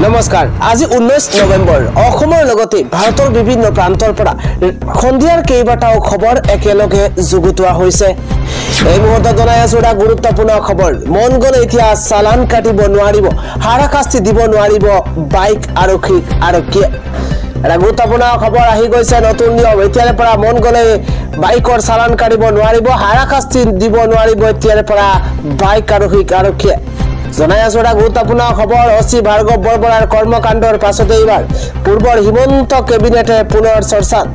নমস্কাৰ আজি 19 নৱেম্বৰ অসমৰ লগতে ভাৰতৰ বিভিন্ন প্ৰান্তৰ পৰা খন্দিয়াৰ কেইবাটাও খবৰ একেলগে যুগুতোৱা হৈছে এই মুহূৰ্তত জনাই আছো এটা গুৰুত্বপূৰ্ণ খবৰ মন গলে এতিয়া চালান কাটিব নোৱাৰিব হাৰাকাস্তি দিব নোৱাৰিব বাইক আৰক্ষীয়ে এটা গুৰুত্বপূৰ্ণ খবৰ আহি গৈছে নতুন নিয়ম এতিয়াৰে পৰা মন গলে বাইকৰ চালান কাটিব নোৱাৰিব হাৰাকাস্তি দিব নোৱাৰিব এতিয়াৰে পৰা বাইক আৰক্ষীয়ে জনাই আছো এটা গুৰুত্বপূৰ্ণ খবৰ অচি ভাৰ্গৱ বৰবৰাৰ কৰ্মকাণ্ডৰ পাছতে এইবাৰ পূৰ্বৰ হিমন্ত কেবিনেটে পুনৰ চৰ্চাত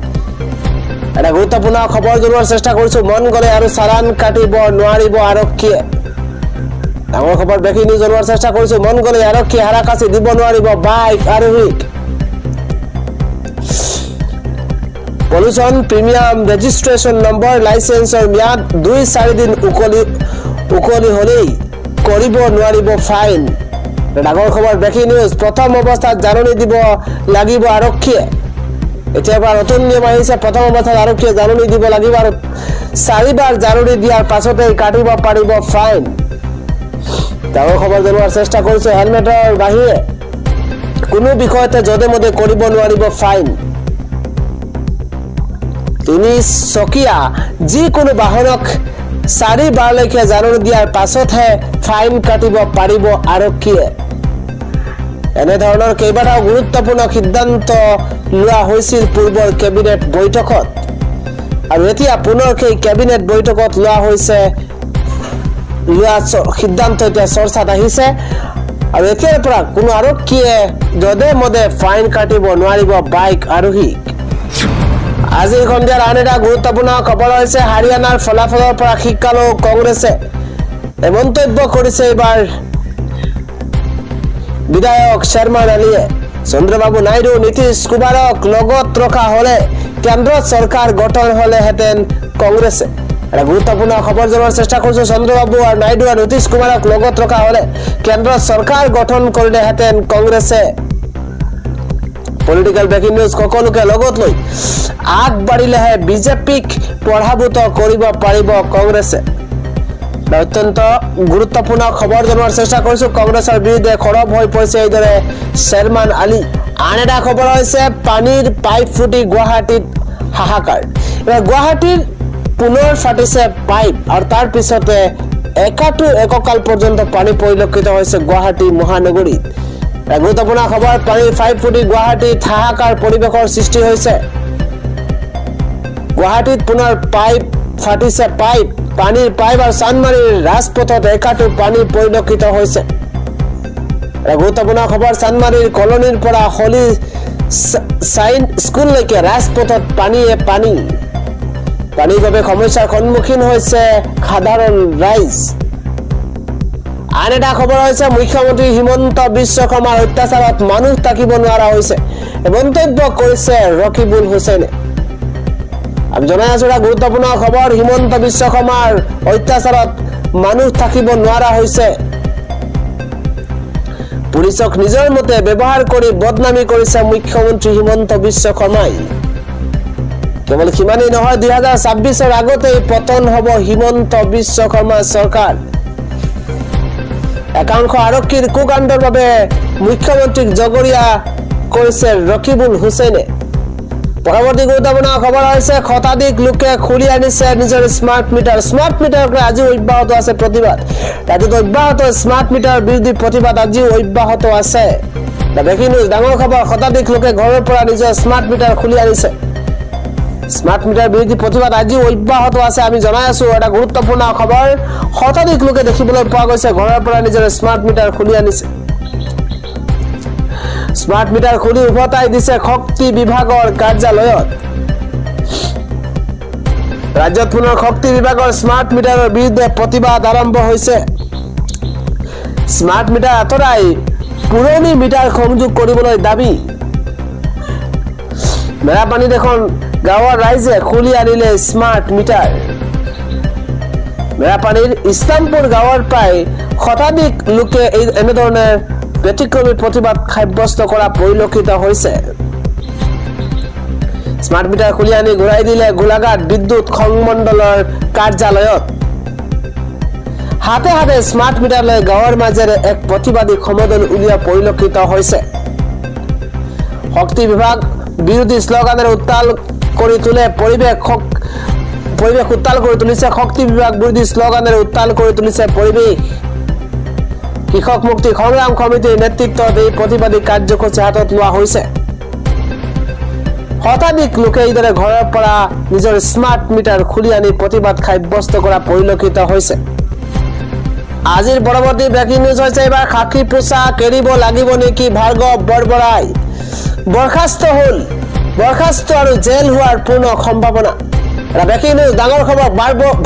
এটা গুৰুত্বপূৰ্ণ খবৰ জনোৱাৰ চেষ্টা কৰিছো মন গলে আৰু চালান কাটিব নোৱাৰিব আৰক্ষীয়ে ডাঙৰ খবৰ ব্ৰেকিং নিউজ জনোৱাৰ চেষ্টা কৰিছো মন গলে আৰক্ষীয়ে হাৰাকাস্তি দিব নোৱাৰিব বাইক আৰোহীক পলিউশন প্ৰিমিয়াম ৰেজিষ্ট্ৰেচন নম্বৰ লাইসেন্সৰ ম্যাদ 2-4 দিন উকলি হলেই কৰিব নোৱাৰিব ফাইন ডাঙৰ খবৰ ব্ৰেকিং নিউজ প্ৰথম অৱস্থাত জাননী দিব লাগিব আৰক্ষীয়ে এতিয়া পৰা নতুন নিয়ম আহিছে প্ৰথম অৱস্থাত আৰক্ষীয়ে জাননী দিব লাগিব আৰু 4 বাৰ জাননী দিয়াৰ পাছতে কাটিব পাৰিব ফাইন ডাঙৰ খবৰ জনোৱাৰ চেষ্টা কৰিছে হেলমেটৰ বাহিৰে কোনো বিষয়তে যদে মদে কৰিব নোৱাৰিব ফাইন 3 চকীয়া যিকোনো বাহনক 4 বাৰলৈকে জাননী দিয়াৰ পাছতহে ফাইন কাটিব পাৰিব আৰক্ষীয়ে এনে ধৰণৰ কেইবাটাও গুৰুত্বপূৰ্ণ সিদ্ধান্ত লোৱা হৈছিল পূৰ্বৰ কেবিনেট বৈঠকত আৰু এতিয়া পুনৰ সেই কেবিনেট বৈঠকত লোৱা সিদ্ধান্ত এতিয়া চৰ্চাত আহিছে আৰু এতিয়াৰ পৰা কোনো আৰক্ষীয়ে যদে মদে ফাইন কাটিব নোৱাৰিব বাইক আৰোহীক আজি সন্ধিয়াৰ আন এটা গুৰুত্বপূৰ্ণ খবৰ হৈছে হাৰিয়ানাৰ ফলাফলৰ পৰা শিক্ষা লৈ কংগ্ৰেছে মন্তব্য কৰিছে এইবাৰ বিধায়ক শৰ্মান আলীয়ে চন্দ্ৰবাবু নাইডু নীতিশ কুমাৰক লগত ৰখা হলে কেন্দ্ৰ চৰকাৰ গঠন হলেহেঁতেন কংগ্ৰেছে এটা গুৰুত্বপূৰ্ণ খবৰ জনোৱাৰ চেষ্টা কৰিছো চন্দ্ৰবাবু আৰু নাইডু আৰু নীতিশ কুমাৰক লগত ৰখা হলে কেন্দ্ৰ চৰকাৰ গঠন কৰিলেহেঁতেন কংগ্ৰেছে পলিটিক্যাল ব্ৰেকিং নিউজ সকলোকে লগত লৈ আগবাঢ়িলেহে বিজেপিক পৰাভূত কৰিব পাৰিব কংগ্ৰেছে অত্যন্ত গুৰুত্বপূৰ্ণ খবৰ জনোৱাৰ চেষ্টা কৰিছো কংগ্ৰেছৰ বিৰুদ্ধে খৰব হৈ পৰিছে এইদৰে শৰ্মান আলী আন এটা খবৰ হৈছে পানীৰ পাইপ ফুটি গুৱাহাটীত হাহাকাৰ গুৱাহাটীৰ পুনৰ ফাটিছে পাইপ আৰু তাৰ পিছতে এককাল পৰ্যন্ত পানী পৰিলক্ষিত হৈছে গুৱাহাটী মহানগৰীত গুৰুত্বপূৰ্ণ খবৰ পানীৰ পাইপ ফুটি গুৱাহাটীত হাহাকাৰ পৰিৱেশৰ সৃষ্টি হৈছে গুৱাহাটীত পুনৰ পাইপ ফাটিছে পানীৰ পাইপ আৰু চানমাৰীৰ ৰাজপথত পানী পৰিলক্ষিত হৈছে গুৰুত্বপূৰ্ণ খবৰ চানমাৰীৰ কলনীৰ পৰা হলি সাইন স্কুললৈকে ৰাজপথত পানীৰ বাবে সমস্যাৰ সন্মুখীন হৈছে সাধাৰণ ৰাইজ আন এটা খবৰ হৈছে মুখ্যমন্ত্ৰী হিমন্ত বিশ্ব শৰ্মাৰ অত্যাচাৰত মানুহ থাকিব নোৱাৰা হৈছে মন্তব্য কৰিছে ৰকিবুল হুছেইনে আমি জনাই আছো এটা গুৰুত্বপূৰ্ণ খবৰ হিমন্ত বিশ্ব শৰ্মাৰ অত্যাচাৰত মানুহ থাকিব নোৱাৰা হৈছে পুলিচক নিজৰ মতে ব্যৱহাৰ কৰি বদনামী কৰিছে মুখ্যমন্ত্ৰী হিমন্ত বিশ্ব শৰ্মাই কেৱল সিমানেই নহয় 2026ৰ আগতেই পতন হ'ব হিমন্ত বিশ্ব শৰ্মাৰ চৰকাৰ একাংশ আৰক্ষীৰ কুকাণ্ডৰ বাবে মুখ্যমন্ত্ৰীক জগৰীয়া কৰিছে ৰকিবুল হুছেইনে পৰৱৰ্তী গুৰুত্বপূৰ্ণ খবৰ হৈছে শতাধিক লোকে খুলি আনিছে নিজৰ স্মাৰ্ট মিটাৰ আজি অব্যাহত আছে প্ৰতিবাদ ৰাজ্যত অব্যাহত স্মাৰ্ট মিটাৰ বিৰোধী প্ৰতিবাদ আজি অব্যাহত আছে ব্ৰেকিং নিউজ ডাঙৰ খবৰ শতাধিক লোকে ঘৰৰ পৰা নিজৰ স্মাৰ্ট মিটাৰ খুলি আনিছে স্মাৰ্ট মিটাৰ বিৰোধী প্ৰতিবাদ আজি অব্যাহত আছে আমি জনাই আছো এটা গুৰুত্বপূৰ্ণ খবৰ শতাধিক লোকে দেখিবলৈ পোৱা গৈছে ঘৰৰ পৰা নিজৰ স্মাৰ্ট মিটাৰ খুলি আনিছে স্মাৰ্ট মিটাৰ খুলি উভতাই দিছে শক্তি বিভাগৰ কাৰ্যালয়ত ৰাজ্যত পুনৰ শক্তি বিভাগৰ স্মাৰ্ট মিটাৰৰ বিৰুদ্ধে প্ৰতিবাদ আৰম্ভ হৈছে স্মাৰ্ট মিটাৰ আঁতৰাই পুৰণি মিটাৰ সংযোগ কৰিবলৈ দাবী মেৰাপানীত এখন গাঁৱৰ ৰাইজে খুলি আনিলে স্মাৰ্ট মিটাৰ মেৰাপানীৰ ইছলামপুৰ গাঁৱৰ প্ৰায় শতাধিক লোকে এনেধৰণে ব্যতিক্ৰমী প্ৰতিবাদ সাব্যস্ত কৰা পৰিলক্ষিত হৈছে স্মাৰ্ট মিটাৰ খুলি আনি ঘূৰাই দিলে গোলাঘাট বিদ্যুৎ সংমণ্ডলৰ কাৰ্যালয়ত হাতে হাতে স্মাৰ্ট মিটাৰ লৈ গাঁৱৰ মাজেৰে এক প্ৰতিবাদী সমদল উলিওৱা পৰিলক্ষিত হৈছে শক্তি বিভাগ বিৰোধী স্লোগানেৰে উত্তাল কৰি তোলে পৰিৱেশ উত্তাল কৰি তুলিছে শক্তি বিভাগ বিৰোধী স্লোগানেৰে উত্তাল কৰি তুলিছে পৰিৱেশ কৃষক মুক্তি সংগ্ৰাম সমিতিৰ নেতৃত্বত এই প্ৰতিবাদী কাৰ্যসূচী হাতত লোৱা হৈছে শতাধিক লোকে এইদৰে ঘৰৰ পৰা নিজৰ স্মাৰ্ট মিটাৰ খুলি আনি প্ৰতিবাদ সাব্যস্ত কৰা পৰিলক্ষিত হৈছে আজিৰ পৰৱৰ্তী ব্ৰেকিং নিউজ হৈছে এবাৰ খাকী পোছাক এৰিব লাগিব নেকি ভাৰ্গৱ বৰবৰাই বৰখাস্ত আৰু জেল হোৱাৰ পূৰ্ণ সম্ভাৱনা ব্ৰেকিং নিউজ ডাঙৰ খবৰ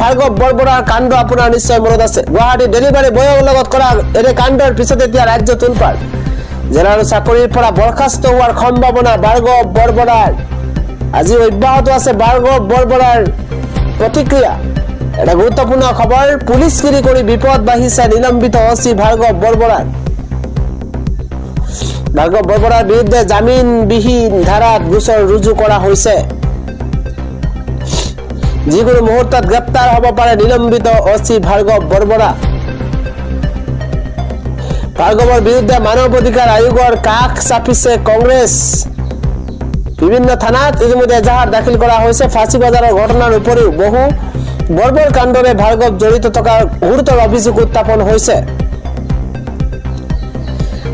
ভাৰ্গৱ বৰবৰাৰ কাণ্ড আপোনাৰ নিশ্চয় মনত আছে গুৱাহাটী ডেলিভাৰী বয়ৰ লগত কৰা এনে কাণ্ডৰ পিছত এতিয়া ৰাজ্য তোলপাৰ জেল আৰু চাকৰিৰ পৰা বৰখাস্ত হোৱাৰ সম্ভাৱনা ভাৰ্গৱ বৰবৰাৰ আজি অব্যাহত আছে ভাৰ্গৱ বৰবৰাৰ প্ৰতিক্ৰিয়া এটা গুৰুত্বপূৰ্ণ খবৰ পুলিচগিৰি কৰি বিপদ বাঢ়িছে নিলম্বিত অচি ভাৰ্গৱ বৰবৰাৰ বিৰুদ্ধে জামিনবিহীন ধাৰাত গোচৰ ৰুজু কৰা হৈছে যিকোনো মুহূৰ্তত গ্ৰেপ্তাৰ হ'ব পাৰে নিলম্বিত অচি ভাৰ্গৱ বৰবৰা ভাৰ্গৱৰ বিৰুদ্ধে মানৱ অধিকাৰ আয়োগৰ কাষ চাপিছে কংগ্ৰেছ বিভিন্ন থানাত ইতিমধ্যে এজাহাৰ দাখিল কৰা হৈছে ফাঁচী বজাৰৰ ঘটনাৰ উপৰিও বহু বৰ্বৰ কাণ্ডৰে ভাৰ্গৱ জড়িত থকাৰ গুৰুতৰ অভিযোগ উত্থাপন হৈছে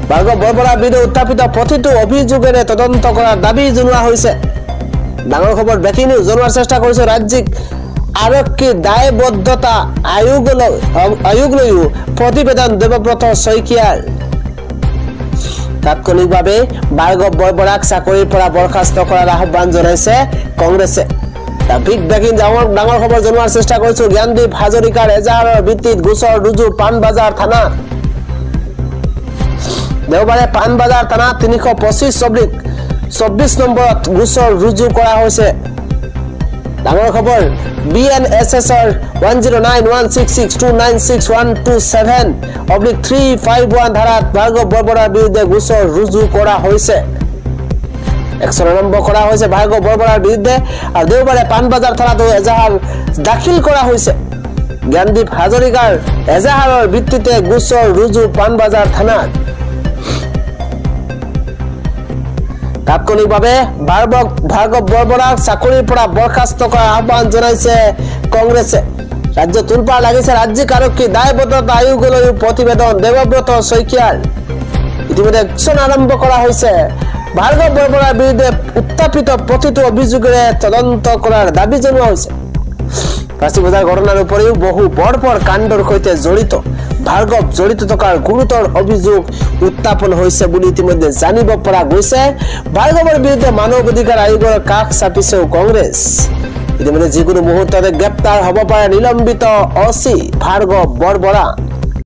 ভাৰ্গৱ বৰবৰাৰ বিৰুদ্ধে উত্থাপিত প্ৰতিটো অভিযোগেৰে তদন্ত কৰাৰ দাবী জনোৱা হৈছে ডাঙৰ খবৰ ব্ৰেকিং নিউজ জনোৱাৰ চেষ্টা কৰিছো ৰাজ্যিক আৰক্ষী দায়বদ্ধতা আয়োগলৈও প্ৰতিবেদন দেৱব্ৰত শইকীয়াৰ তাৎক্ষণিকভাৱে ভাৰ্গৱ বৰবৰাক চাকৰিৰ পৰা বৰখাস্ত কৰাৰ আহ্বান জনাইছে কংগ্ৰেছে বিগ ব্ৰেকিং ডাঙৰ খবৰ জনোৱাৰ চেষ্টা কৰিছো জ্ঞানদীপ হাজৰিকাৰ এজাহাৰৰ ভিত্তিত গোচৰ ৰুজু পাণবজাৰ থানাত দেওবাৰে পাণবজাৰ থানাত 325/24 নম্বৰত গোচৰ ৰুজু কৰা হৈছে ডাঙৰ খবৰ BNSSৰ 1091662961127/351 ধাৰাত ভাৰ্গৱ বৰবৰাৰ বিৰুদ্ধে গোচৰ ৰুজু কৰা হৈছে একশন আৰম্ভ কৰা হৈছে ভাৰ্গৱ বৰবৰাৰ বিৰুদ্ধে আৰু দেওবাৰে পাণবজাৰ থানাত এজাহাৰ দাখিল কৰা হৈছে জ্ঞানদীপ হাজৰিকাৰ এজাহাৰৰ ভিত্তিতে গোচৰ ৰুজু পাণবজাৰ থানাত তাৎক্ষণিকভাৱে ভাৰ্গৱ বৰবৰাক চাকৰিৰ পৰা বৰখাস্ত কৰাৰ আহ্বান জনাইছে কংগ্ৰেছে ৰাজ্য তোলপাৰ লাগিছে ৰাজ্যিক আৰক্ষী দায়বদ্ধতা আয়োগলৈও প্ৰতিবেদন দেৱব্ৰত শইকীয়াৰ ইতিমধ্যে একশন আৰম্ভ কৰা হৈছে ভাৰ্গৱ বৰবৰাৰ বিৰুদ্ধে উত্থাপিত প্ৰতিটো অভিযোগেৰে তদন্ত কৰাৰ দাবী জনোৱা হৈছে ফাঁচী বজাৰ ঘটনাৰ উপৰিও বহু বৰ্বৰ কাণ্ডৰ সৈতে জড়িত ভাৰ্গৱ জড়িত থকাৰ গুৰুতৰ অভিযোগ উত্থাপন হৈছে বুলি ইতিমধ্যে জানিব পৰা গৈছে ভাৰ্গৱৰ বিৰুদ্ধে মানৱ অধিকাৰ আয়োগৰ কাষ চাপিছে কংগ্ৰেছ ইতিমধ্যে যিকোনো মুহূৰ্ততে গ্ৰেপ্তাৰ হ'ব পাৰে নিলম্বিত অচি ভাৰ্গৱ বৰবৰা